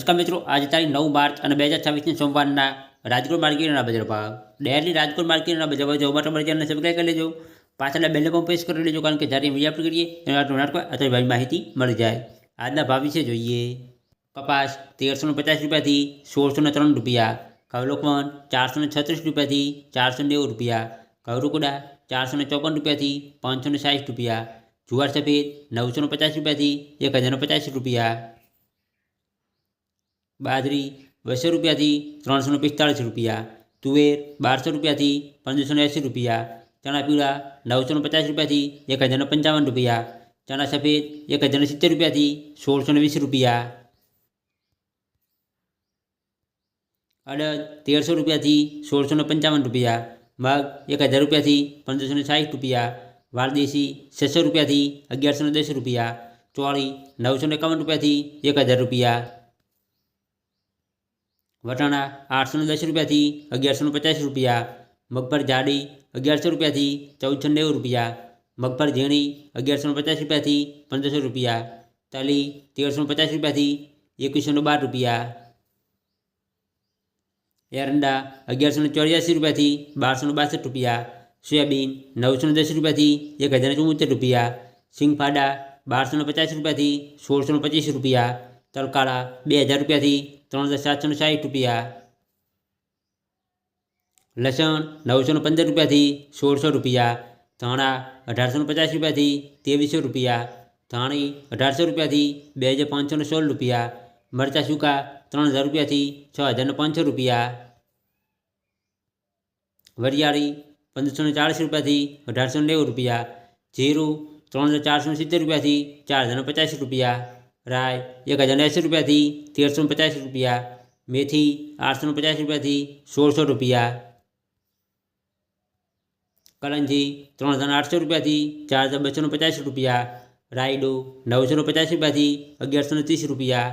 નમસ્કાર મિત્રો, આજે તારીખ 9 માર્ચ અને 2026 સોમવારના રાજકોટ માર્કેટના બજાર ભાવ. ડેલી રાજકોટ માર્કેટના બજાર ભાવ જોવા માટે અમારી ચેનલને સબસ્ક્રાઈબ કરી લેજો. પાછળના બેલ આઇકન પ્રેસ કરી લેજો, કારણ કે જ્યારે વિડીયો અપલોડ કરીએ એના નાટકો અથવા ભાવી માહિતી મળી જાય. આજના ભાવ વિશે જોઈએ. કપાસ 1350 રૂપિયાથી 1603 રૂપિયા. ઘઉં લોકવન 436 રૂપિયાથી 490 રૂપિયા. ઘઉં રૂકડા 454 રૂપિયાથી 560 રૂપિયા. જુવાર સફેદ 950 રૂપિયાથી 1050 રૂપિયા. બાજરી 200 રૂપિયાથી 345 રૂપિયા. તુવેર 1200 રૂપિયાથી 1580 રૂપિયા. ચણા પીળા 950 રૂપિયાથી 1055 રૂપિયા. ચણા સફેદ 1070 રૂપિયાથી 1620 રૂપિયા. અડદ 1300 રૂપિયાથી 1655 રૂપિયા. મગ 1000 રૂપિયાથી 1560 રૂપિયા. વાલદેશી 600 રૂપિયાથી 1110 રૂપિયા. ચોળી 951 રૂપિયાથી 1000 રૂપિયા. વટાણા 810 રૂપિયાથી 1150 રૂપિયા. મગફળી જાડી 1100 રૂપિયાથી 1490 રૂપિયા. મગફળી ઝીણી 1150 રૂપિયાથી 1500 રૂપિયા. તલી 1350 રૂપિયાથી 2112 રૂપિયા. એરંડા 1184 રૂપિયાથી 1262 રૂપિયા. સોયાબીન 910 રૂપિયાથી 1074 રૂપિયા. સિંગફાડા 1250 રૂપિયાથી 1625 રૂપિયા. તલકાળા 2000 રૂપિયાથી 3760 રૂપિયા. લસણ 915 રૂપિયાથી 1600 રૂપિયા. ધાણા 1850 રૂપિયાથી 2300 રૂપિયા. ધાણી 1800 રૂપિયાથી 2516 રૂપિયા. મરચાં સૂકા 3000 રૂપિયાથી 6500 રૂપિયા. વરિયાળી 1540 રૂપિયાથી 1890 રૂપિયા. જીરું 3470 રૂપિયાથી 4050 રૂપિયા. રાય 1080 રૂપિયાથી 1350 રૂપિયા. મેથી 850 રૂપિયાથી 1600 રૂપિયા. કલંજી 3800 રૂપિયાથી 4250 રૂપિયા. રાયડો 950 રૂપિયાથી 1130 રૂપિયા.